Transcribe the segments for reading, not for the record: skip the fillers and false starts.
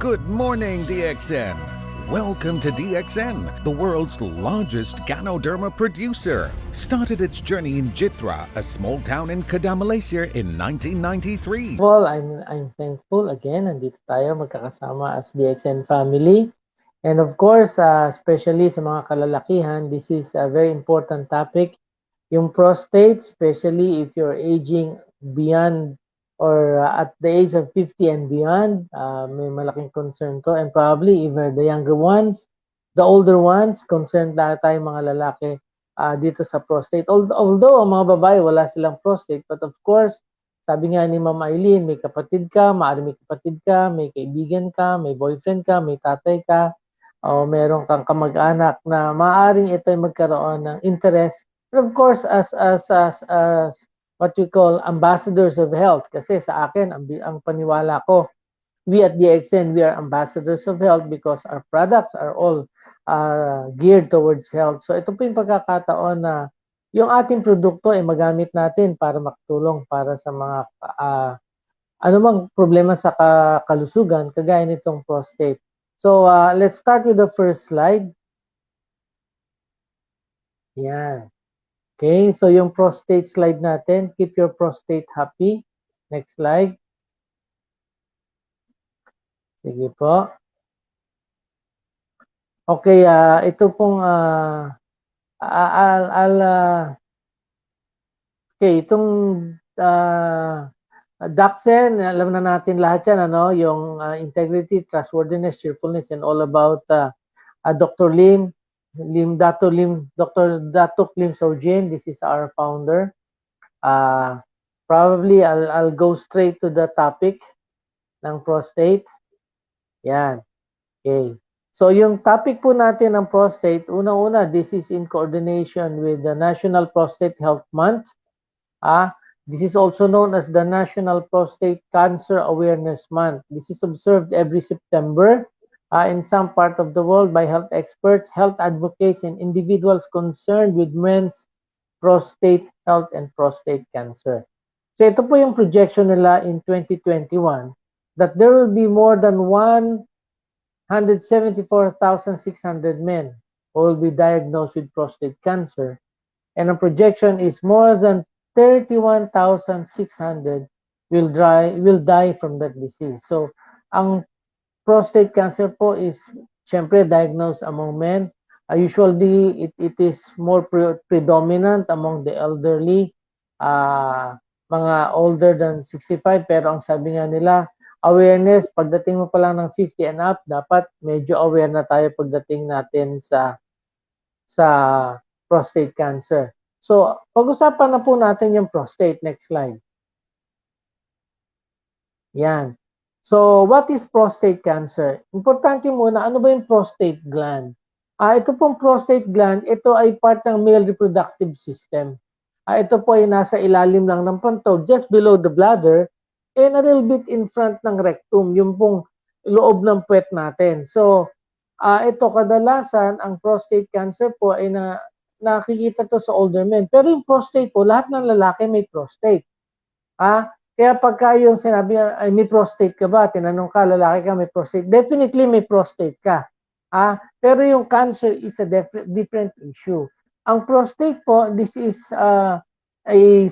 Good morning, DXN. Welcome to DXN, the world's largest Ganoderma producer. Started its journey in Jitra, a small town in Kedah, Malaysia in 1993. Well, I'm thankful again. Nandito tayo magkakasama as DXN family. And of course, especially sa mga kalalakihan, this is a very important topic. Yung prostate, especially if you're aging beyond or at the age of 50 and beyond, may malaking concern to. And probably even the younger ones, the older ones, concerned lahat tayo mga lalaki dito sa prostate. Although ang mga babae wala silang prostate, but of course, sabi nga ni Ma'am Eileen, may kapatid ka, maaaring may kapatid ka, may kaibigan ka, may boyfriend ka, may tatay ka, o meron kang kamag-anak na maaaring ito ay magkaroon ng interest. But of course, as what we call ambassadors of health, kasi sa akin, ang paniwala ko, we at DXN, we are ambassadors of health because our products are all geared towards health. So ito po yung pagkakataon na yung ating produkto ay magamit natin para makatulong para sa mga anumang problema sa kalusugan, kagaya nitong prostate. So let's start with the first slide. Yan. Okay, so yung prostate slide natin, keep your prostate happy. Next slide. Sige po. Okay, ito pong okay, itong Dachsen, alam na natin lahat yan, ano, yung integrity, trustworthiness, cheerfulness, and all about Dr. Dr. Datuk Lim Sojin. This is our founder. Probably I'll go straight to the topic ng prostate. Yan. Okay. So yung topic po natin ng prostate, unang-una, this is in coordination with the National Prostate Health Month. This is also known as the National Prostate Cancer Awareness Month. This is observed every September in some part of the world by health experts, health advocates, and individuals concerned with men's prostate health and prostate cancer. So ito po yung projection nila in 2021 that there will be more than 174,600 men who will be diagnosed with prostate cancer. And the projection is more than 31,600 will die from that disease. So ang prostate cancer po is syempre diagnosed among men. Usually it is more predominant among the elderly, mga older than 65, pero ang sabi nga nila, awareness, pagdating mo pa lang ng 50 and up, dapat medyo aware na tayo pagdating natin sa prostate cancer. So, pag-usapan na po natin yung prostate. Next slide. Yan. So, what is prostate cancer? Importante muna, ano ba yung prostate gland? Ito pong prostate gland, ito ay part ng male reproductive system. Ito po ay nasa ilalim lang ng pantog, just below the bladder, and a little bit in front ng rectum, yung pong loob ng puwet natin. So, ito kadalasan, ang prostate cancer po ay nakikita to sa older men. Pero yung prostate po, lahat ng lalaki may prostate. Kaya pagka yung sinabi, ay may prostate ka ba? Tinanong ka, lalaki ka, may prostate. Definitely may prostate ka. Pero yung cancer is a different issue. Ang prostate po, this is a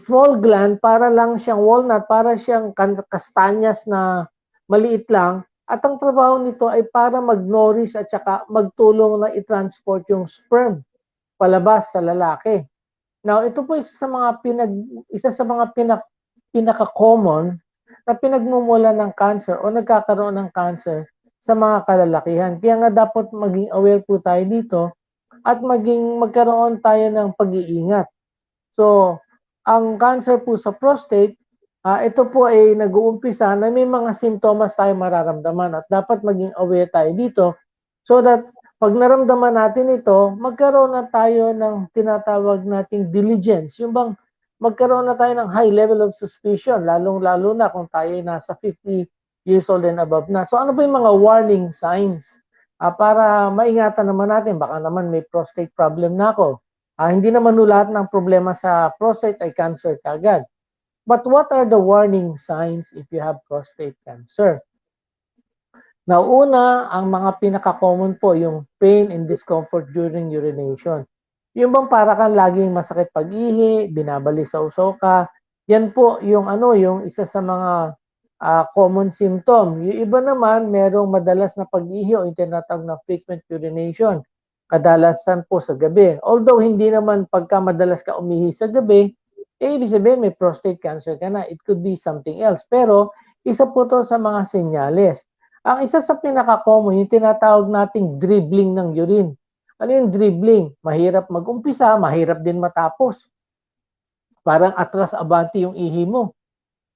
small gland, para lang siyang walnut, para siyang kastanyas na maliit lang. At ang trabaho nito ay para mag-nourish at saka magtulong na i-transport yung sperm palabas sa lalaki. Now, ito po isa sa mga pinaka-common na pinagmumula ng cancer o nagkakaroon ng cancer sa mga kalalakihan. Kaya nga dapat maging aware po tayo dito at magkaroon tayo ng pag-iingat. So, ang cancer po sa prostate, ito po ay nag-uumpisa na may mga simptomas tayo mararamdaman at dapat maging aware tayo dito so that pag naramdaman natin ito, magkaroon na tayo ng tinatawag nating diligence. Yung bang magkaroon na tayo ng high level of suspicion, lalong-lalo na kung tayo ay nasa 50 years old and above na. So ano ba yung mga warning signs? Para maingatan naman natin, baka naman may prostate problem na ako. Hindi naman lahat ng problema sa prostate ay cancer kagad. But what are the warning signs if you have prostate cancer? Now, una, ang mga pinaka-common po, yung pain and discomfort during urination. Yung bang para kang laging masakit pag-ihi, binabalisaw-saw ka, yan po yung yung isa sa mga common symptom. Yung iba naman, merong madalas na pag-ihi o yung tinatawag na frequent urination. Kadalasan po sa gabi. Although hindi naman pagka madalas ka umihi sa gabi, ibig sabihin may prostate cancer ka na. It could be something else. Pero isa po to sa mga senyales. Ang isa sa pinaka-common, yung tinatawag nating dribbling ng urine. Ano yung dribbling? Mahirap mag-umpisa, mahirap din matapos. Parang atras-abante yung ihi mo.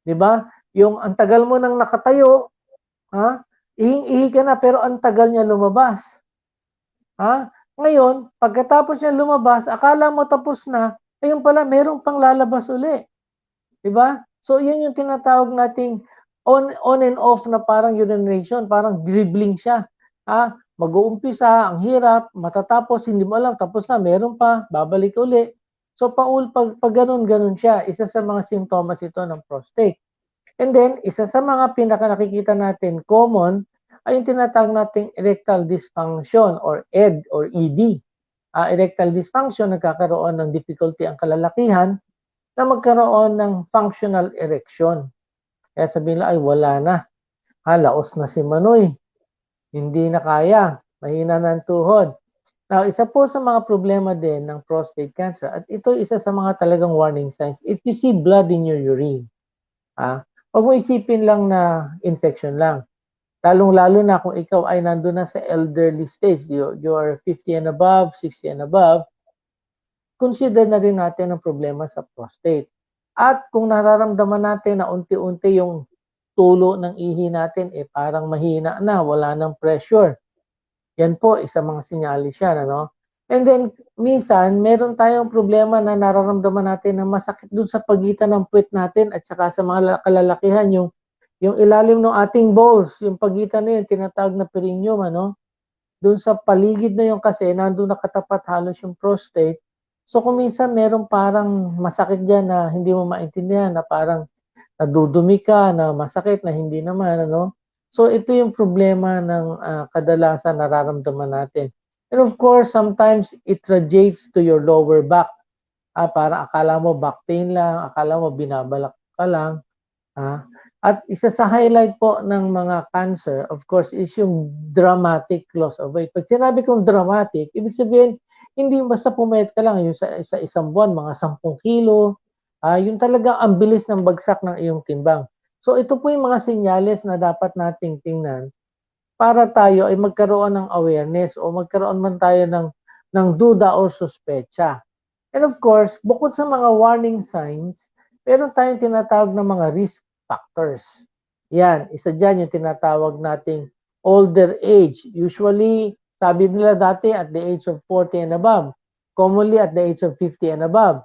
'Di ba? Yung ang tagal mo nang nakatayo, ha? Ihing-ihi ka na pero ang tagal niya lumabas. Ha? Ngayon, pagkatapos niya lumabas, akala mo tapos na, ayun pala merong pang lalabas uli. 'Di ba? So, 'yan yung tinatawag nating on and off na parang urination, parang dribbling siya. Mag-uumpisa, ang hirap, matatapos, hindi mo alam, tapos na, meron pa, babalik uli. So, pag ganun siya, isa sa mga simptomas ito ng prostate. And then, isa sa mga pinaka nakikita natin common ay yung tinatawag nating erectile dysfunction or ED or ED. Erectile dysfunction, nagkakaroon ng difficulty ang kalalakihan na magkaroon ng functional erection. Kaya sabihin nila, ay wala na. Laos na si Manoy. Hindi na kaya. Mahina na ang tuhod. Now, isa po sa mga problema din ng prostate cancer, at ito isa sa mga talagang warning signs, if you see blood in your urine, huwag mo isipin lang na infection lang. Lalong-lalo na kung ikaw ay nandun na sa elderly stage, you are 50 and above, 60 and above, consider na rin natin ang problema sa prostate. At kung nararamdaman natin na unti-unti yung tulo ng ihi natin, parang mahina na, wala ng pressure. Yan po, isa mga sinyalis yan, ano? And then, minsan, meron tayong problema na nararamdaman natin na masakit dun sa pagitan ng puwet natin at saka sa mga kalalakihan, yung ilalim ng ating balls, yung pagitan na yun, tinatawag na perineum, ano? Dun sa paligid na yun kasi, nandun nakatapat halos yung prostate. So, kung minsan meron parang masakit dyan na hindi mo maintindihan, na parang nadudumi ka, na masakit, na hindi naman, ano? So, ito yung problema ng kadalasan nararamdaman natin. And of course, sometimes it radiates to your lower back. Parang akala mo back pain lang, akala mo binabalak ka lang. At isa sa highlight po ng mga cancer, of course, is yung dramatic loss of weight. Pag sinabi kong dramatic, ibig sabihin, hindi basta pumayat ka lang, yung sa isang buwan, mga 10 kilo, yung talagang ang bilis ng bagsak ng iyong timbang. So ito po yung mga senyales na dapat nating tingnan para tayo ay magkaroon ng awareness o magkaroon man tayo ng duda o suspecha. And of course, bukod sa mga warning signs, meron tayong tinatawag na mga risk factors. Yan, isa dyan yung tinatawag nating older age. Usually, sabi nila dati at the age of 40 and above. Commonly at the age of 50 and above.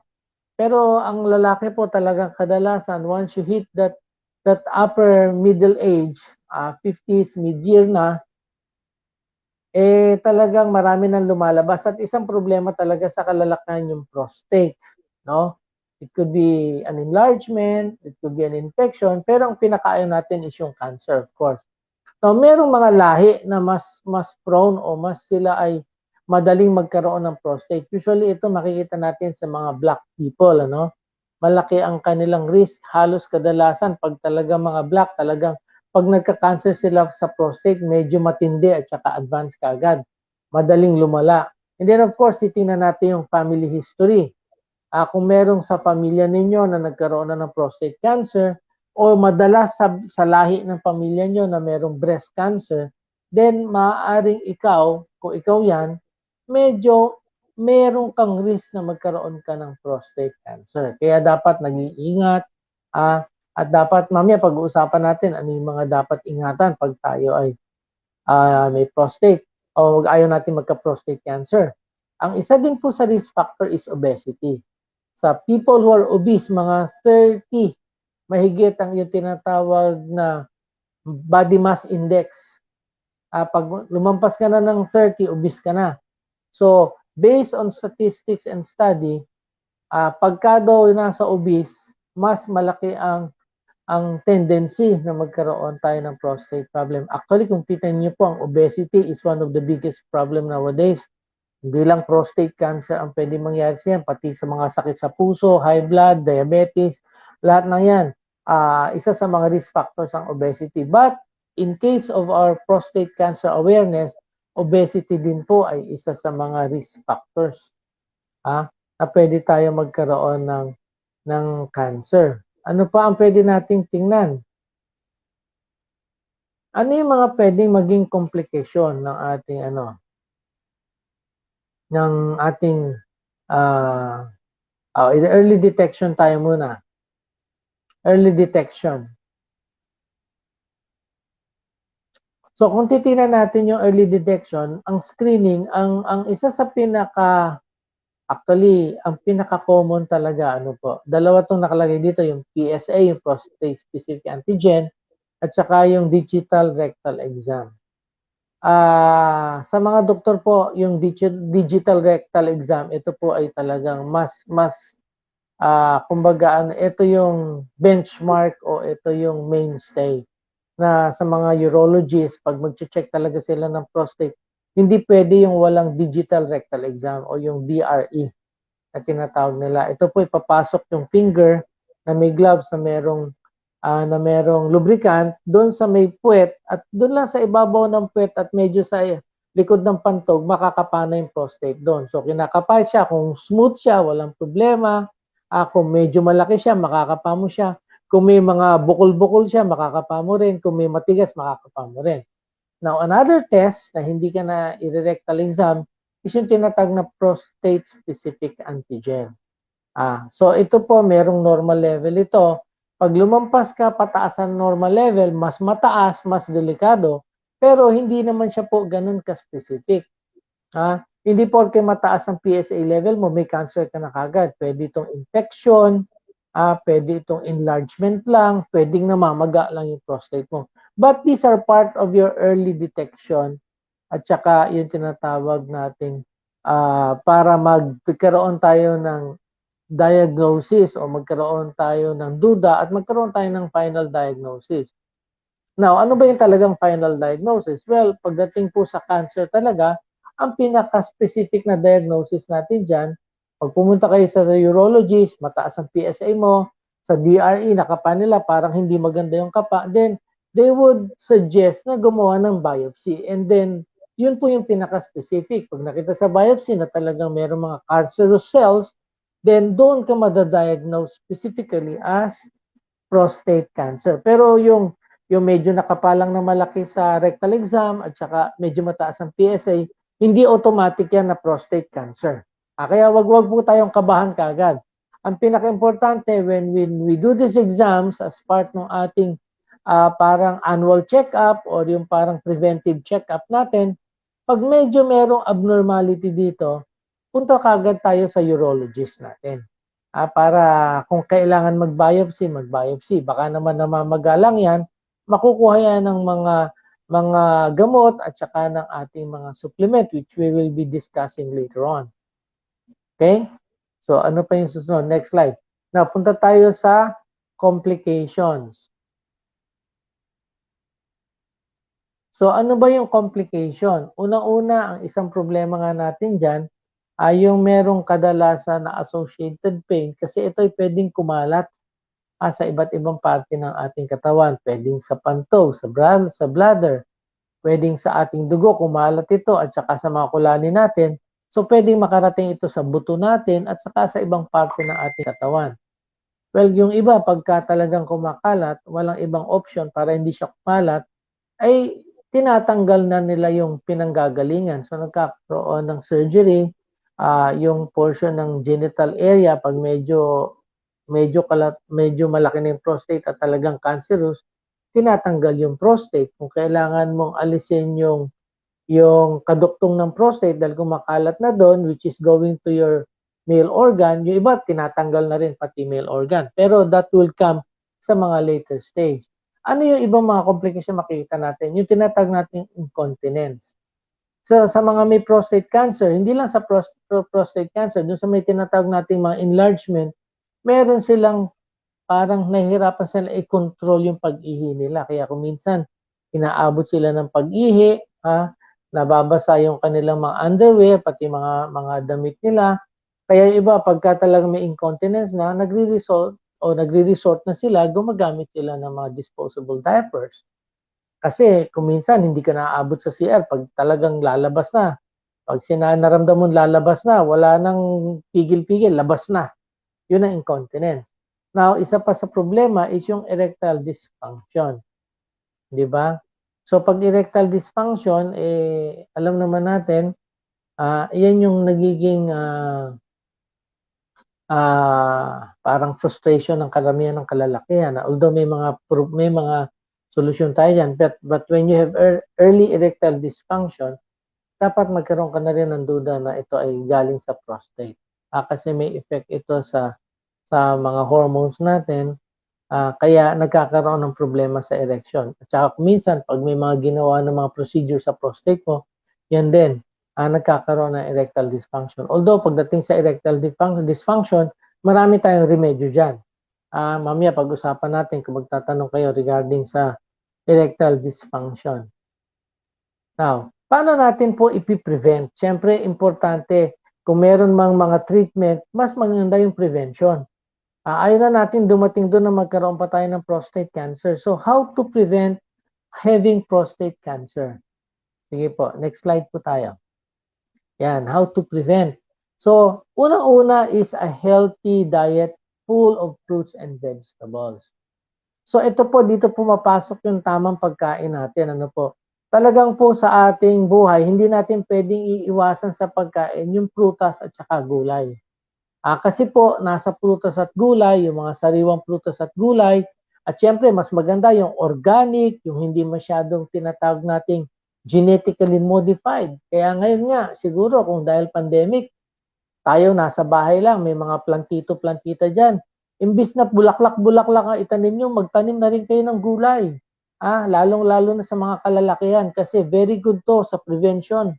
Pero ang lalaki po talagang kadalasan, once you hit that upper middle age, 50s, mid-year na, talagang marami nang lumalabas. At isang problema talaga sa kalalakihan yung prostate, no? It could be an enlargement, it could be an infection, pero ang pinakaayaw natin is yung cancer, of course. So, merong mga lahi na mas prone o mas sila ay madaling magkaroon ng prostate. Usually, ito makikita natin sa mga black people, ano? Malaki ang kanilang risk. Halos kadalasan, pag talaga mga black, talagang pag nagka-cancer sila sa prostate, medyo matindi at saka advanced kaagad. Madaling lumala. And then, of course, titingnan natin yung family history. Kung merong sa pamilya ninyo na nagkaroon na ng prostate cancer o madalas sa lahi ng pamilya nyo na merong breast cancer, then maaaring ikaw, kung ikaw yan, medyo meron kang risk na magkaroon ka ng prostate cancer. Kaya dapat nag-iingat at dapat mamaya pag-uusapan natin ano yung mga dapat ingatan pag tayo ay may prostate o ayaw natin magka-prostate cancer. Ang isa din po sa risk factor is obesity. Sa people who are obese, mga 30, mahigit ang yung tinatawag na body mass index. Pag lumampas ka na ng 30, obese ka na. So, based on statistics and study, pagka daw nasa obese, mas malaki ang ang tendency na magkaroon tayo ng prostate problem. Actually, kung titan niyo po, ang obesity is one of the biggest problem nowadays. Hindi lang prostate cancer ang pwede mangyari sa yan, pati sa mga sakit sa puso, high blood, diabetes, lahat ng yan. Isa sa mga risk factors ang obesity. But in case of our prostate cancer awareness, obesity din po ay isa sa mga risk factors na pwede tayo magkaroon ng cancer. Ano pa ang pwede nating tingnan? Ano yung mga pwedeng maging complication ng ating early detection tayo muna. Early detection. So kung titingnan natin yung early detection, ang screening, ang isa sa ang pinaka-common talaga, dalawa itong nakalagay dito, yung PSA, yung prostate specific antigen, at saka yung digital rectal exam. Sa mga doktor po, yung digital rectal exam, ito po ay talagang kumbaga, ito yung benchmark o ito yung mainstay na sa mga urologists, pag mag-check talaga sila ng prostate, hindi pwede yung walang digital rectal exam o yung DRE na tinatawag nila. Ito po ipapasok yung finger na may gloves na merong lubricant doon sa may puwet at doon lang sa ibabaw ng puwet at medyo sa likod ng pantog makakapa na yung prostate doon. So kinakapa siya, kung smooth siya, walang problema. Kung medyo malaki siya, makakapa mo siya. Kung may mga bukol-bukol siya, makakapa mo rin. Kung may matigas, makakapa mo rin. Now, another test na hindi ka na i-rectal exam is yung tinatag na prostate-specific antigen. So ito po, merong normal level ito. Pag lumampas ka pataas ang normal level, mas mataas, mas delikado, pero hindi naman siya po ganun ka-specific. Hindi porke mataas ang PSA level mo, may cancer ka na kagad. Pwede itong infection, pwede itong enlargement lang, pwedeng namamaga lang yung prostate mo. But these are part of your early detection at saka yung tinatawag nating para magkaroon tayo ng diagnosis o magkaroon tayo ng duda at magkaroon tayo ng final diagnosis. Now, ano ba yung talagang final diagnosis? Well, pagdating po sa cancer talaga, ang pinaka-specific na diagnosis natin dyan, pag pumunta kayo sa urologist, mataas ang PSA mo, sa DRE, nakapa nila, parang hindi maganda yung kapa, then they would suggest na gumawa ng biopsy. And then, yun po yung pinaka-specific. Pag nakita sa biopsy na talagang mayroong mga cancerous cells, then doon ka madadiagnose specifically as prostate cancer. Pero yung medyo nakapalang na malaki sa rectal exam at saka medyo mataas ang PSA, hindi automatic yan na prostate cancer. Kaya wag po tayong kabahan kagad. Ang pinaka-importante when we do these exams as part ng ating parang annual check-up or yung parang preventive check-up natin, pag medyo merong abnormality dito, punta kagad tayo sa urologist natin. Para kung kailangan mag-biopsy. Baka naman namamaga lang yan, makukuha yan ng mga gamot at saka ng ating mga supplement which we will be discussing later on. Okay? So ano pa yung susunod? Next slide. Now, punta tayo sa complications. So ano ba yung complication? Unang-una, ang isang problema nga natin dyan, ay yung merong kadalasan na associated pain kasi ito ay pwedeng kumalat sa iba't ibang parte ng ating katawan. Pwedeng sa pantog, sa bladder, pwedeng sa ating dugo, kumalat ito at saka sa mga kulani natin. So pwedeng makarating ito sa buto natin at saka sa ibang parte ng ating katawan. Well, yung iba, pagka talagang kumakalat, walang ibang option para hindi siya kumalat, ay tinatanggal na nila yung pinanggagalingan. So nagkakaroon ng surgery, yung portion ng genital area pag medyo malaki na yung prostate at talagang cancerous, tinatanggal yung prostate. Kung kailangan mong alisin yung kaduktong ng prostate dahil kumakalat na doon, which is going to your male organ, yung iba tinatanggal na rin pati male organ. Pero that will come sa mga later stage. Ano yung ibang mga complication makikita natin? Yung tinatag natin incontinence. So, sa mga may prostate cancer, hindi lang sa prostate cancer, dun sa may tinatawag nating mga enlargement, meron silang parang nahihirapan sila i-control yung pag-ihi nila. Kaya kung minsan, inaabot sila ng pag-ihi, nababasa yung kanilang mga underwear, pati mga damit nila. Kaya yung iba, pagka talagang may incontinence na, nagre-resort na sila, gumagamit sila ng mga disposable diapers. Kasi kung minsan, hindi ka naaabot sa CR, pag talagang lalabas na, pag naramdam mo lalabas na, wala nang pigil-pigil, labas na. Yun ang incontinence. Now, isa pa sa problema is yung erectile dysfunction. Di ba? So, pag erectile dysfunction, alam naman natin, yan yung nagiging parang frustration ng karamihan ng kalalakihan. Although may mga solusyon tayo dyan, but when you have early erectile dysfunction, dapat magkaroon ka na rin ng duda na ito ay galing sa prostate. Kasi may effect ito sa mga hormones natin, kaya nagkakaroon ng problema sa erection. At saka minsan, pag may mga ginawa ng mga procedure sa prostate mo, yan din, nagkakaroon ng erectile dysfunction. Although, pagdating sa erectile dysfunction, marami tayong remedyo dyan. Mamaya, pag-usapan natin kung magtatanong kayo regarding sa erectile dysfunction. Now, paano natin po ipiprevent? Siyempre, importante, kung meron mang mga treatment, mas maganda yung prevention. Ayaw na natin dumating doon na magkaroon pa tayo ng prostate cancer. So, how to prevent having prostate cancer? Sige po, next slide po tayo. Yan, how to prevent. So, unang-una is a healthy diet full of fruits and vegetables. So, ito po, dito pumapasok yung tamang pagkain natin. Ano po? Talagang po sa ating buhay, hindi natin pwedeng iiwasan sa pagkain yung prutas at saka gulay. Kasi po, nasa prutas at gulay, yung mga sariwang prutas at gulay, at syempre, mas maganda yung organic, yung hindi masyadong tinatawag nating genetically modified. Kaya ngayon nga, siguro kung dahil pandemic, tayo nasa bahay lang, may mga plantito-plantita dyan. Imbis na bulaklak-bulaklak ang itanim nyo, magtanim na rin kayo ng gulay. Lalong-lalo na sa mga kalalakihan kasi very good to sa prevention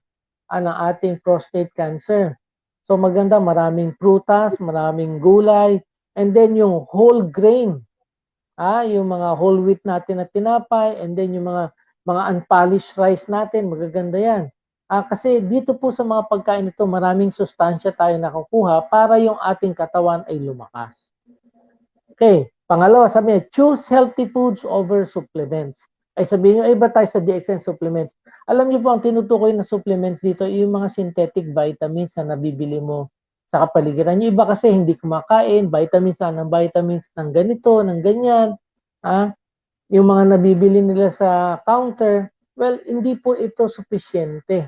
ng ating prostate cancer. So maganda, maraming prutas, maraming gulay, and then yung whole grain, yung mga whole wheat natin na tinapay, and then yung mga unpolished rice natin, magaganda yan. Kasi dito po sa mga pagkain ito, maraming sustansya tayo nakukuha para yung ating katawan ay lumakas. Okay, pangalawa, sabi niya, choose healthy foods over supplements. Ay sabihin niyo, ba tayo sa DXN supplements? Alam niyo po, ang tinutukoy na supplements dito, yung mga synthetic vitamins na nabibili mo sa kapaligiran. Yung iba kasi hindi kumakain, vitamins ng vitamins ng ganito, ng ganyan. Yung mga nabibili nila sa counter, well, hindi po ito sufisyente.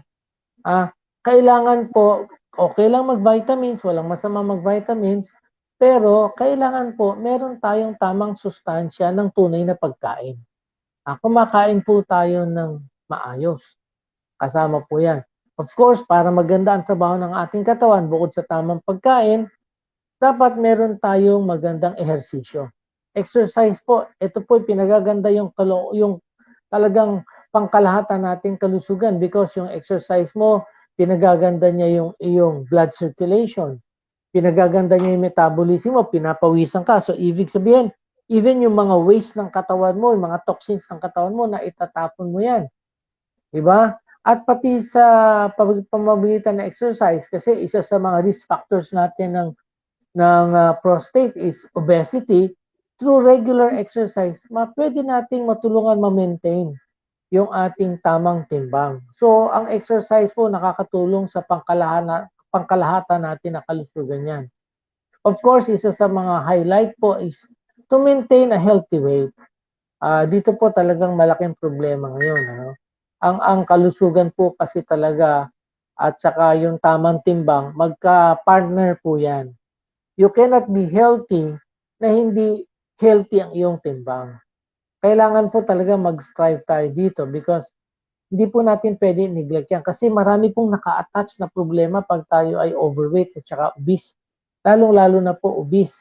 Kailangan po, okay lang mag-vitamins, walang masama mag-vitamins, pero kailangan po, meron tayong tamang sustansya ng tunay na pagkain. Kumakain po tayo ng maayos. Kasama po yan. Of course, para maganda ang trabaho ng ating katawan, bukod sa tamang pagkain, dapat meron tayong magandang ehersisyo. Exercise po, ito po pinagaganda yung talagang pangkalahatan nating kalusugan because yung exercise mo, pinagaganda niya yung iyong blood circulation. Pinagaganda niya yung metabolism mo, pinapawisan ka. So, ibig sabihin, even yung mga waste ng katawan mo, yung mga toxins ng katawan mo, na itatapon mo yan. Diba? At pati sa pamamagitan ng exercise, kasi isa sa mga risk factors natin ng prostate is obesity. Through regular exercise, pwede nating matulungan ma-maintain yung ating tamang timbang. So, ang exercise po nakakatulong sa pangkalahatan natin na kalusugan yan. Of course, isa sa mga highlight po is to maintain a healthy weight. Dito po talagang malaking problema ngayon. Ang kalusugan po kasi talaga at saka yung tamang timbang, magka-partner po yan. You cannot be healthy na hindi healthy ang iyong timbang. Kailangan po talaga mag-strive tayo dito because hindi po natin pwede neglect yan kasi marami pong naka-attach na problema pag tayo ay overweight at saka obese. Lalong-lalo na po obese.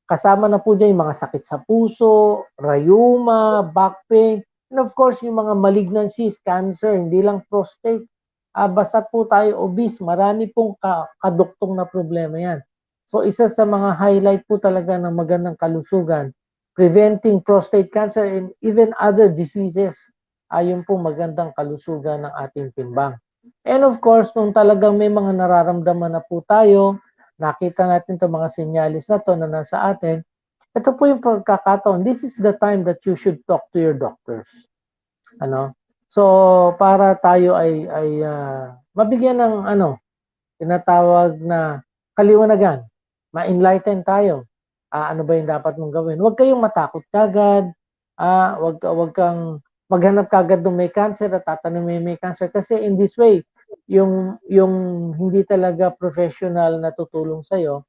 Kasama na po dyan yung mga sakit sa puso, rheuma, back pain, and of course yung mga malignancies, cancer, hindi lang prostate. Basta po tayo obese, marami pong kaduktong na problema yan. So isa sa mga highlight po talaga ng magandang kalusugan, preventing prostate cancer and even other diseases, ayon po magandang kalusugan ng ating timbang. And of course, kung talagang may mga nararamdaman na po tayo, nakita natin itong mga senyalis na to na nasa atin, ito po yung pagkakataon. This is the time that you should talk to your doctors. Ano? So, para tayo ay mabigyan ng tinatawag na kaliwanagan, ma-enlighten tayo. Ano ba yung dapat mong gawin? Huwag kayong matakot kagad. Huwag kang maghanap kagad ng may cancer at tatanong may cancer. Kasi in this way, yung hindi talaga professional na tutulong sa'yo,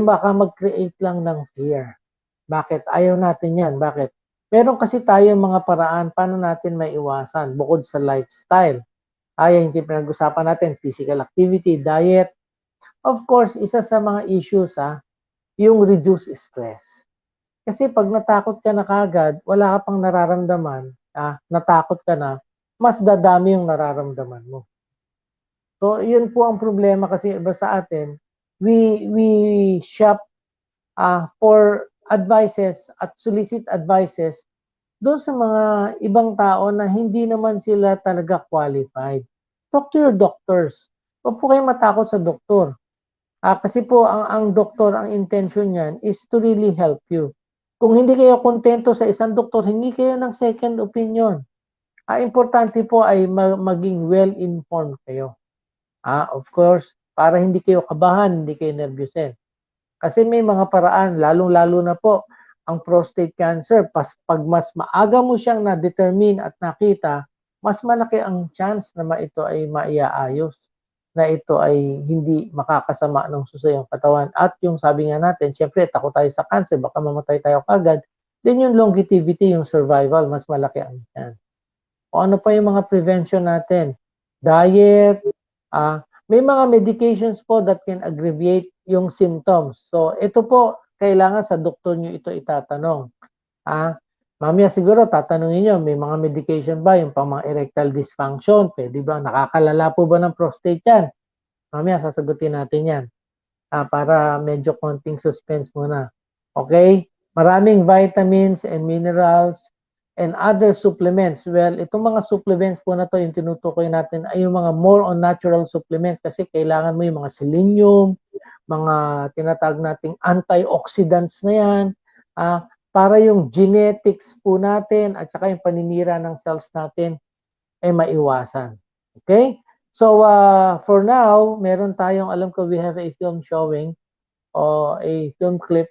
baka mag-create lang ng fear. Bakit? Ayaw natin yan. Bakit? Meron kasi tayong mga paraan paano natin maiwasan bukod sa lifestyle. Yung pinag-usapan natin, physical activity, diet. Of course, isa sa mga issues, yung reduce stress. Kasi pag natakot ka na kagad, wala ka pang nararamdaman, natakot ka na, mas dadami yung nararamdaman mo. So, yun po ang problema kasi iba sa atin. We shop for advices at solicit advices doon sa mga ibang tao na hindi naman sila talaga qualified. Talk to your doctors. Huwag po kayo matakot sa doktor. Kasi po ang doktor, ang intention niyan is to really help you. Kung hindi kayo kontento sa isang doktor, hindi kayo ng second opinion. Importante po ay maging well-informed kayo. Of course, para hindi kayo kabahan, hindi kayo nervyusin. Kasi may mga paraan, lalong-lalo na po, ang prostate cancer, pag mas maaga mo siyang na-determine at nakita, mas malaki ang chance na ito ay maiaayos, na ito ay hindi makakasama ng susayong katawan. At yung sabi nga natin, siyempre, takot tayo sa cancer, baka mamatay tayo kagad. Then yung longevity, yung survival, mas malaki ang chance. O ano pa yung mga prevention natin? Diet, may mga medications po that can aggravate yung symptoms. So, ito po, kailangan sa doktor nyo ito itatanong. Mamaya siguro tatanungin nyo, may mga medication ba yung pang mga erectile dysfunction? Pwede ba? Nakakalala po ba ng prostate yan? Mamaya sasagutin natin yan. Para medyo konting suspense muna. Okay? Maraming vitamins and minerals and other supplements. Well, itong mga supplements po na to, yung tinutukoy natin ay yung mga more on natural supplements kasi kailangan mo yung mga selenium, mga tinatawag nating antioxidants na yan, para yung genetics po natin at saka yung paninira ng cells natin ay maiwasan. Okay? So, for now, meron tayong, alam ko we have a film showing o a film clip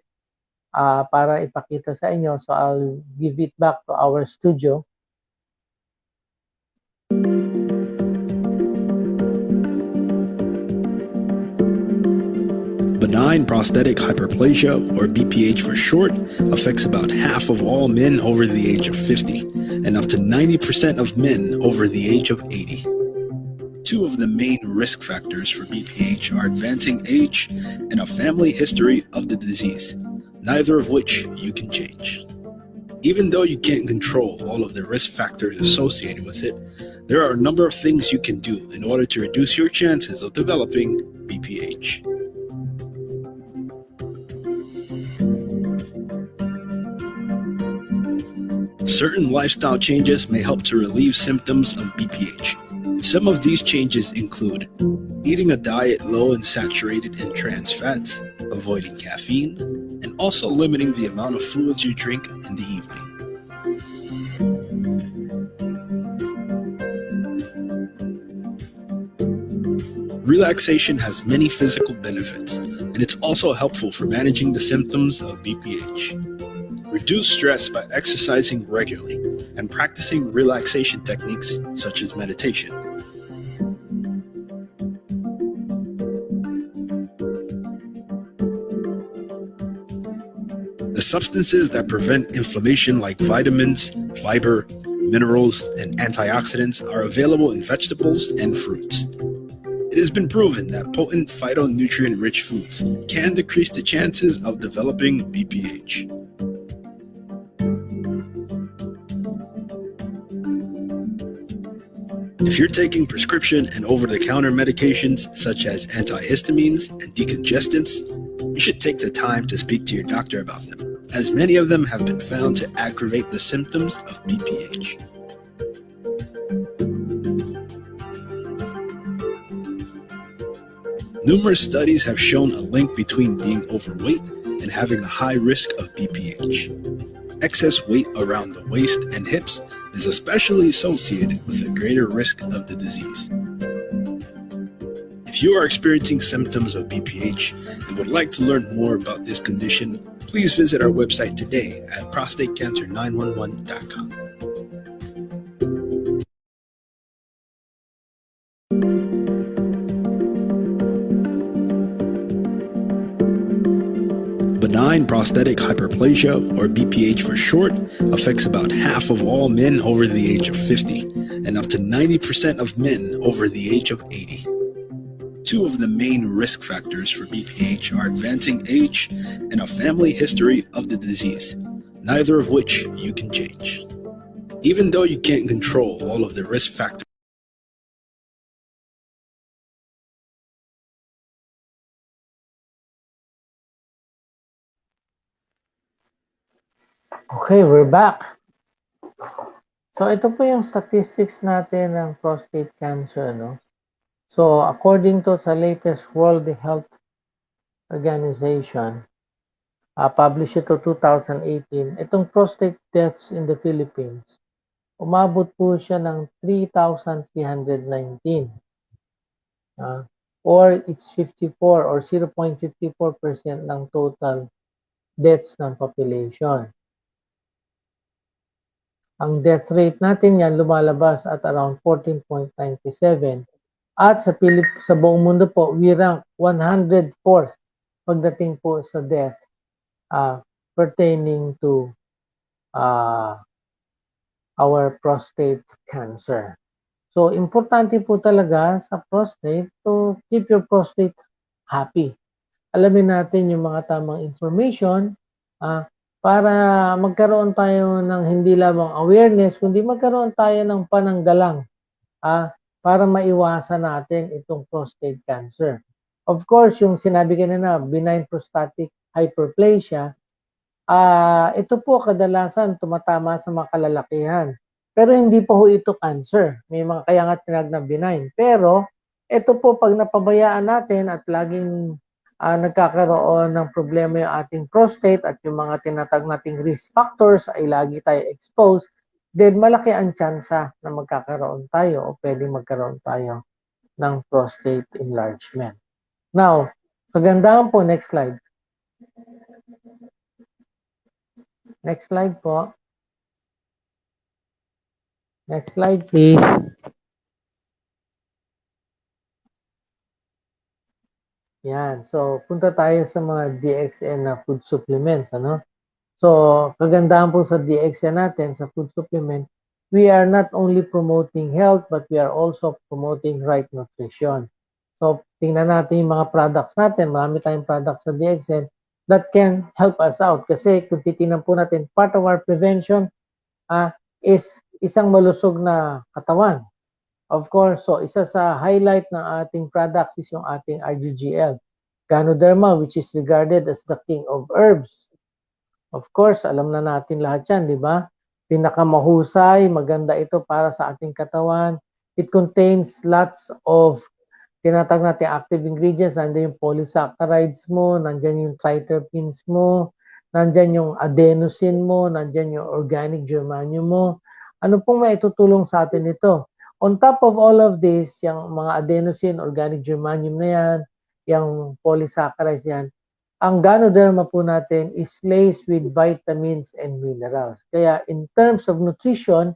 para ipakita sa inyo. So, I'll give it back to our studio. Benign prostatic hyperplasia, or BPH for short, affects about half of all men over the age of 50 and up to 90% of men over the age of 80. Two of the main risk factors for BPH are advancing age and a family history of the disease, neither of which you can change. Even though you can't control all of the risk factors associated with it, there are a number of things you can do in order to reduce your chances of developing BPH. Certain lifestyle changes may help to relieve symptoms of BPH. Some of these changes include eating a diet low in saturated and trans fats, avoiding caffeine, and also limiting the amount of fluids you drink in the evening. Relaxation has many physical benefits, and it's also helpful for managing the symptoms of BPH. Reduce stress by exercising regularly and practicing relaxation techniques such as meditation. The substances that prevent inflammation like vitamins, fiber, minerals, and antioxidants are available in vegetables and fruits. It has been proven that potent phytonutrient-rich foods can decrease the chances of developing BPH. If you're taking prescription and over-the-counter medications such as antihistamines and decongestants, you should take the time to speak to your doctor about them, as many of them have been found to aggravate the symptoms of BPH. Numerous studies have shown a link between being overweight and having a high risk of BPH. Excess weight around the waist and hips is especially associated with a greater risk of the disease. If you are experiencing symptoms of BPH and would like to learn more about this condition, please visit our website today at prostatecancer911.com. Benign prostatic hyperplasia, or BPH for short, affects about half of all men over the age of 50 and up to 90% of men over the age of 80. Two of the main risk factors for BPH are advancing age and a family history of the disease, neither of which you can change. Even though you can't control all of the risk factors, Okay, we're back. So ito po yung statistics natin ng prostate cancer, no? So according to sa latest World Health Organization, published ito 2018, itong prostate deaths in the Philippines, umabot po siya ng 3,319. Or it's 54 or 0.54% ng total deaths ng population. Ang death rate natin yan lumalabas at around 14.97. At sa buong mundo po, we rank 104th pagdating po sa death pertaining to our prostate cancer. So, importante po talaga sa prostate to keep your prostate happy. Alamin natin yung mga tamang information para magkaroon tayo ng hindi lamang awareness, kundi magkaroon tayo ng pananggalang para maiwasan natin itong prostate cancer. Of course, yung sinabi kanina, benign prostatic hyperplasia, ito po kadalasan tumatama sa mga kalalakihan. Pero hindi pa ho ito cancer. May mga kaya nga tinag na benign. Pero ito po pag napabayaan natin at laging nagkakaroon ng problema yung ating prostate at yung mga tinatag nating risk factors ay lagi tayo exposed, then malaki ang tsansa na magkakaroon tayo o pwedeng magkaroon tayo ng prostate enlargement. Now, kagandahan po, next slide. Next slide po. Next slide, please. Yan. So, punta tayo sa mga DXN na food supplements, ano? So, kagandahan po sa DXN natin, sa food supplement, we are not only promoting health, but we are also promoting right nutrition. So, tingnan natin yung mga products natin. Marami tayong products sa DXN that can help us out. Kasi kung titingnan po natin, part of our prevention is isang malusog na katawan. Of course, so isa sa highlight ng ating products is yung ating RGGL, Ganoderma, which is regarded as the king of herbs. Of course, alam na natin lahat yan, di ba? Pinakamahusay, maganda ito para sa ating katawan. It contains lots of tinatag natin active ingredients. Nandiyan yung polysaccharides mo, nandiyan yung triterpenes mo, nandiyan yung adenosine mo, nandiyan yung organic germanium mo. Ano pong maitutulong sa atin ito? On top of all of this, yung mga adenosine, organic germanium na yan, yung polysaccharides yan, ang Ganoderma po natin is laced with vitamins and minerals. Kaya in terms of nutrition,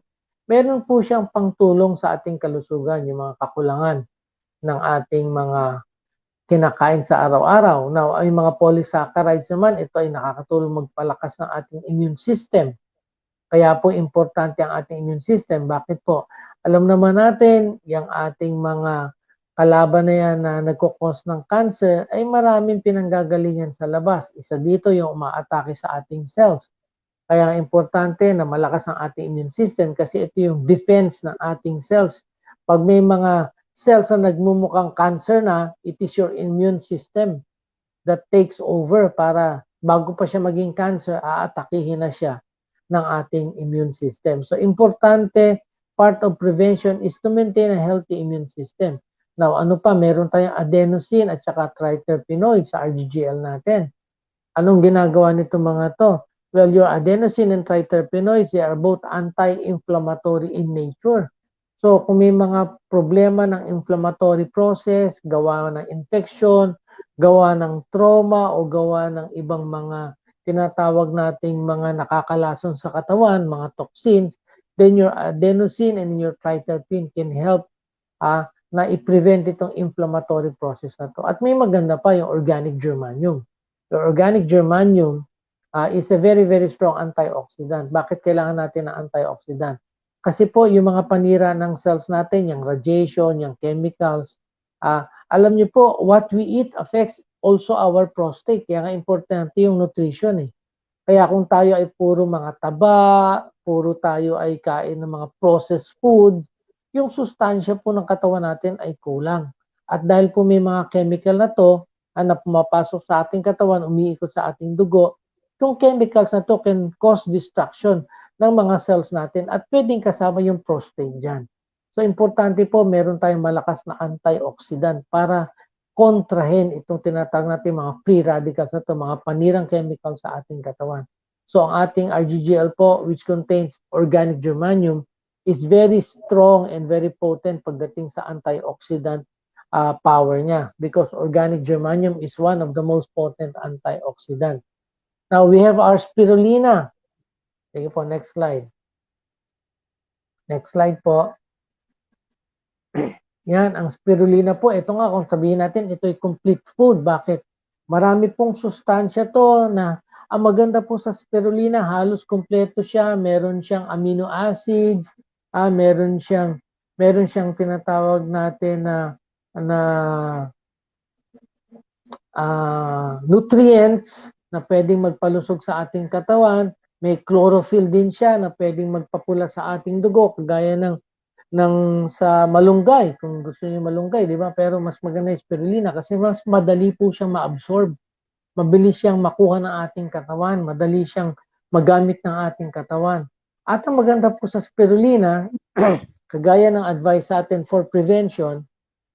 meron po siyang pangtulong sa ating kalusugan, yung mga kakulangan ng ating mga kinakain sa araw-araw. Now, ay mga polysaccharides naman, ito ay nakakatulong magpalakas ng ating immune system. Kaya po importante ang ating immune system. Bakit po? Alam naman natin, yung ating mga kalaban na yan na nagkukos ng cancer ay maraming pinanggagalingan sa labas. Isa dito yung umaatake sa ating cells. Kaya importante na malakas ang ating immune system kasi ito yung defense ng ating cells Pag may mga cells na nagmumukhang cancer na, it is your immune system that takes over para bago pa siya maging cancer, aatakihin na siya ng ating immune system. So, importante, part of prevention is to maintain a healthy immune system. Now, ano pa? Meron tayong adenosine at saka triterpenoid sa RGGL natin. Anong ginagawa nito mga to? Well, your adenosine and triterpenoids, they are both anti-inflammatory in nature. So, kung may mga problema ng inflammatory process, gawa ng infection, gawa ng trauma, o gawa ng ibang mga tinatawag nating mga nakakalason sa katawan, mga toxins, then your adenosine and your triterpene can help na i-prevent itong inflammatory process na to. At may maganda pa yung organic germanium. The organic germanium is a very, very strong antioxidant. Bakit kailangan natin ng antioxidant? Kasi po, yung mga panira ng cells natin, yung radiation, yung chemicals, alam niyo po, what we eat affects also our prostate. Kaya nga importante yung nutrition eh. Kaya kung tayo ay puro mga taba, puro tayo ay kain ng mga processed food, yung sustansya po ng katawan natin ay kulang. At dahil po may mga chemical na to, na pumapasok sa ating katawan, umiikot sa ating dugo, itong chemicals na to can cause destruction ng mga cells natin at pwedeng kasama yung prostate dyan. So, importante po, meron tayong malakas na antioxidant para kontrahin itong tinatawag natin mga free radicals na to, mga panirang chemicals sa ating katawan. So, ang ating RGGL po, which contains organic germanium, is very strong and very potent pagdating sa antioxidant power niya because organic germanium is one of the most potent antioxidant. Now, we have our spirulina. Sige po, next slide. Next slide po. Yan, ang spirulina po, ito nga kung sabihin natin, ito ay complete food. Bakit? Marami pong sustansya to na ang maganda po sa spirulina, halos kompleto siya. Meron siyang amino acids, meron siyang tinatawag natin na nutrients na pwedeng magpalusog sa ating katawan. May chlorophyll din siya na pwedeng magpapula sa ating dugo, kagaya ng sa malunggay, kung gusto niyo malunggay, di ba? Pero mas maganda yung spirulina kasi mas madali po siyang ma-absorb. Mabilis siyang makuha ng ating katawan, madali siyang magamit ng ating katawan. At ang maganda po sa spirulina, kagaya ng advice sa atin for prevention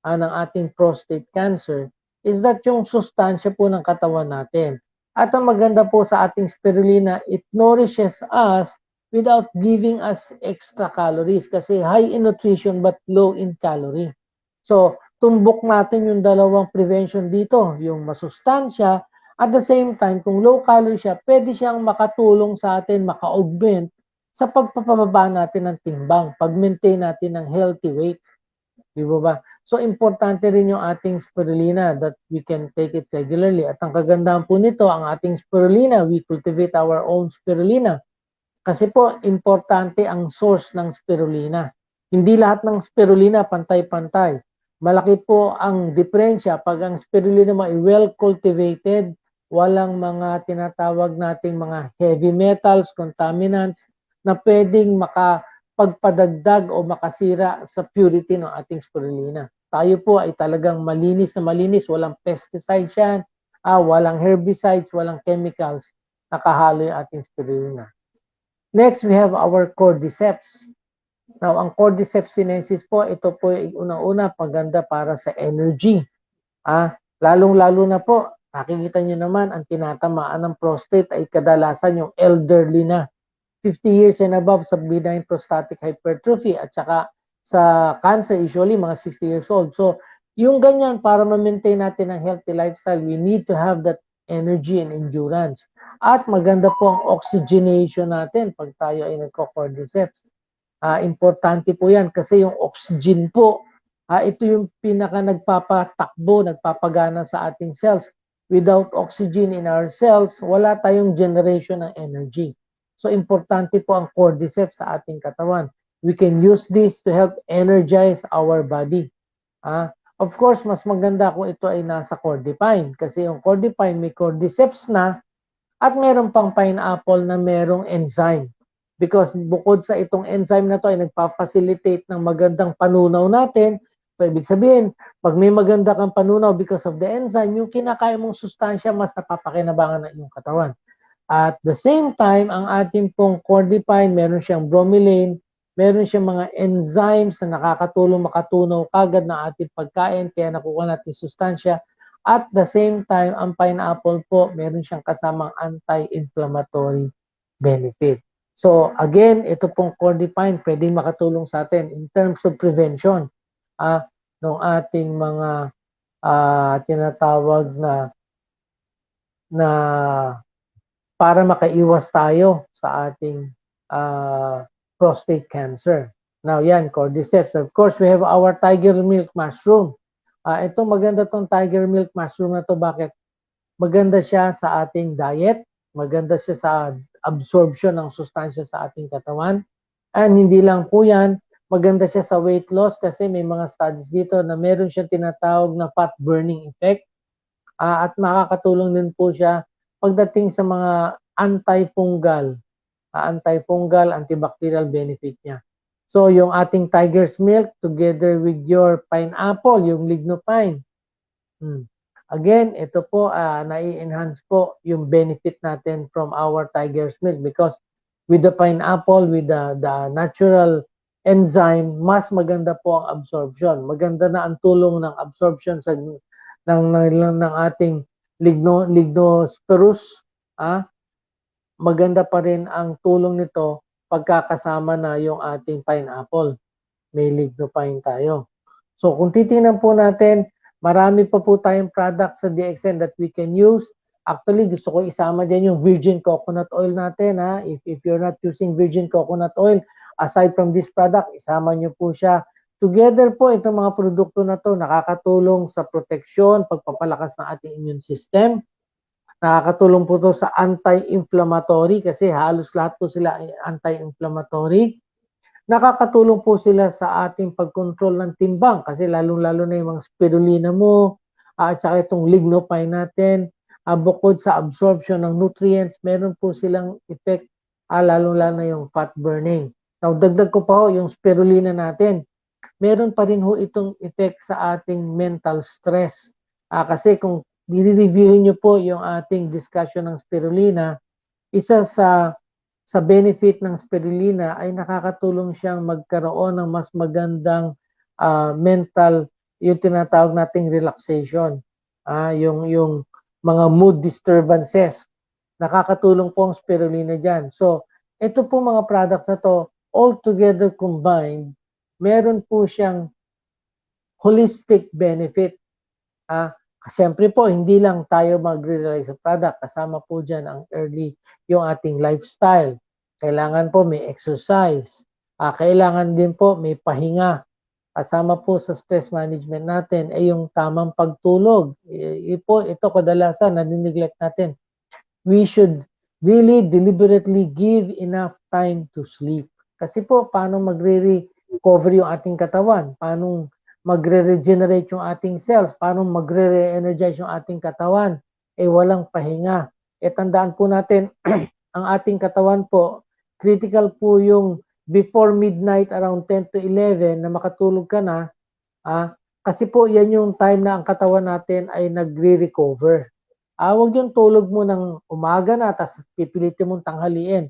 ng ating prostate cancer, is that yung sustansya po ng katawan natin. At ang maganda po sa ating spirulina, it nourishes us without giving us extra calories kasi high in nutrition but low in calorie. So, tumbok natin yung dalawang prevention dito, yung masustansya, at the same time, kung low calorie siya, pwede siyang makatulong sa atin, maka-augment sa pagpapababa natin ng timbang, pag-maintain natin ng healthy weight. Di ba? So, importante rin yung ating spirulina that we can take it regularly. At ang kagandahan po nito, ang ating spirulina, we cultivate our own spirulina. Kasi po, importante ang source ng spirulina. Hindi lahat ng spirulina pantay-pantay. Malaki po ang diferensya pag ang spirulina mo ay well-cultivated, walang mga tinatawag nating mga heavy metals, contaminants, na pwedeng makapagpadagdag o makasira sa purity ng ating spirulina. Tayo po ay talagang malinis na malinis, walang pesticides yan, walang herbicides, walang chemicals, nakahalo yung ating spirulina. Next, we have our cordyceps. Now, ang cordyceps sinensis po, ito po ay unang-una paganda para sa energy. Lalong-lalo na po, nakikita nyo naman, ang tinatamaan ng prostate ay kadalasan yung elderly na. 50 years and above sa benign prostatic hypertrophy at saka sa cancer, usually mga 60 years old. So, yung ganyan, para ma-maintain natin ang healthy lifestyle, we need to have that energy and endurance. At maganda po ang oxygenation natin pag tayo ay nagko-cordyceps. Importante po yan kasi yung oxygen po, ito yung pinaka nagpapatakbo, nagpapagana sa ating cells. Without oxygen in our cells, wala tayong generation ng energy. So, importante po ang cordyceps sa ating katawan. We can use this to help energize our body. Of course, mas maganda kung ito ay nasa cordipine kasi yung cordipine may cordyceps na at meron pang pineapple na merong enzyme because bukod sa itong enzyme na to ay nagpa-facilitate ng magandang panunaw natin. So, ibig sabihin, pag may maganda kang panunaw because of the enzyme, yung kinakain mong sustansya mas napapakinabangan ng iyong katawan. At the same time, ang ating pong cordipine, meron siyang bromelain, meron siyang mga enzymes na nakakatulong makatunaw kagad ng ating pagkain, kaya nakuha natin sustansya. At the same time, ang pineapple po, meron siyang kasamang anti-inflammatory benefit. So again, ito pong cordipine, pwedeng makatulong sa atin in terms of prevention ng ating mga tinatawag na para makaiwas tayo sa ating prostate cancer. Now yan, cordyceps. Of course, we have our tiger milk mushroom. Ito maganda tong tiger milk mushroom na to. Bakit? Maganda siya sa ating diet. Maganda siya sa absorption ng sustansya sa ating katawan. And hindi lang po yan, maganda siya sa weight loss kasi may mga studies dito na meron siyang tinatawag na fat burning effect. At makakatulong din po siya pagdating sa mga antifungal, antibacterial benefit niya. So, yung ating tiger's milk together with your pineapple, yung lignopine. Again, ito po, nai-enhance po yung benefit natin from our tiger's milk because with the pineapple, with the natural enzyme, mas maganda po ang absorption. Maganda na ang tulong ng absorption ng ating lignospirus. Maganda pa rin ang tulong nito pagkakasama na yung ating pineapple. May lignopine tayo. So kung titingnan po natin, marami pa po tayong products sa DXN that we can use. Actually, gusto ko isama din yung virgin coconut oil natin. If you're not using virgin coconut oil, aside from this product, isama nyo po siya. Together po, itong mga produkto na to nakakatulong sa proteksyon, pagpapalakas ng ating immune system. Nakakatulong po to sa anti-inflammatory kasi halos lahat po sila ay anti-inflammatory. Nakakatulong po sila sa ating pag-control ng timbang kasi lalong-lalo na yung mga spirulina mo at saka itong lignopine natin. Bukod sa absorption ng nutrients, meron po silang effect lalong-lalo na yung fat burning. Now, dagdag ko pa ho yung spirulina natin. Meron pa rin ho itong effect sa ating mental stress. Kasi kung i-reviewin nyo po yung ating discussion ng spirulina, isa sa benefit ng spirulina ay nakakatulong siyang magkaroon ng mas magandang mental, yung tinatawag nating relaxation. Yung mga mood disturbances. Nakakatulong po ang spirulina dyan. So, ito po mga products na to, all together combined, meron po siyang holistic benefit. Siyempre po, hindi lang tayo magre-rely sa product. Kasama po dyan ang yung ating lifestyle. Kailangan po may exercise. Kailangan din po may pahinga. Kasama po sa stress management natin ay yung tamang pagtulog. Ito kadalasan nanineglect natin. We should really deliberately give enough time to sleep. Kasi po, paano magre-recover yung ating katawan? Paano magre-regenerate yung ating cells, paano magre-re-energize yung ating katawan, walang pahinga. Tandaan po natin, ang ating katawan po, critical po yung before midnight around 10 to 11 na makatulog ka na, kasi po yan yung time na ang katawan natin ay nagre-recover. Huwag yung tulog mo ng umaga na, tapos pipilitin mong tanghaliin.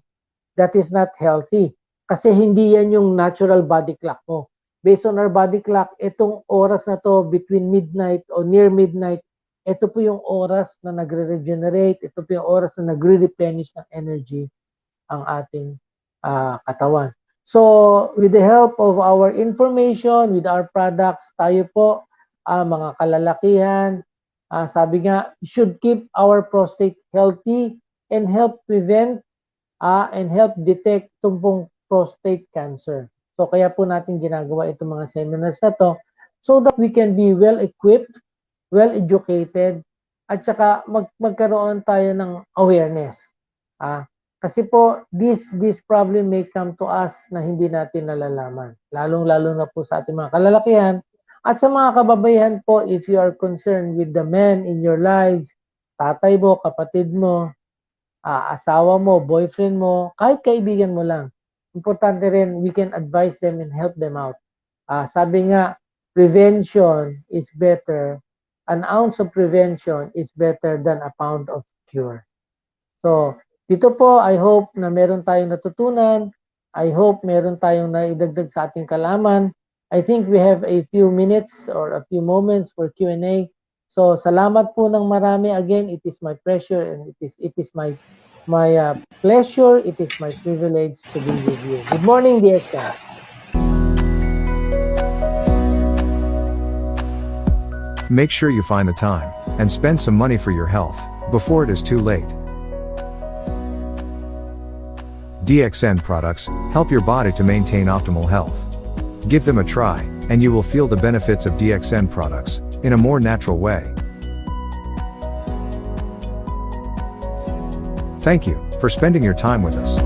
That is not healthy. Kasi hindi yan yung natural body clock mo. Based on our body clock, itong oras na to between midnight o near midnight, ito po yung oras na nagre-regenerate, ito po yung oras na nagre-replenish ng energy ang ating katawan. So, with the help of our information, with our products, tayo po, mga kalalakihan, sabi nga, should keep our prostate healthy and help prevent and help detect itong prostate cancer. So, kaya po natin ginagawa itong mga seminars na to so that we can be well-equipped, well-educated, at saka magkaroon tayo ng awareness. Kasi po, this problem may come to us na hindi natin nalalaman. Lalong-lalo na po sa ating mga kalalakihan. At sa mga kababaihan po, if you are concerned with the men in your lives, tatay mo, kapatid mo, asawa mo, boyfriend mo, kahit kaibigan mo lang, importante rin, we can advise them and help them out. Sabi nga, prevention is better. An ounce of prevention is better than a pound of cure. So, dito po, I hope na meron tayong natutunan. I hope meron tayong naidagdag sa ating kalaman. I think we have a few minutes or a few moments for Q&A. So, salamat po ng marami. Again, it is my pleasure and it is my pleasure, it is my privilege to be with you. Good morning, DXN. Make sure you find the time and spend some money for your health before it is too late. DXN products help your body to maintain optimal health. Give them a try, and you will feel the benefits of DXN products in a more natural way. Thank you for spending your time with us.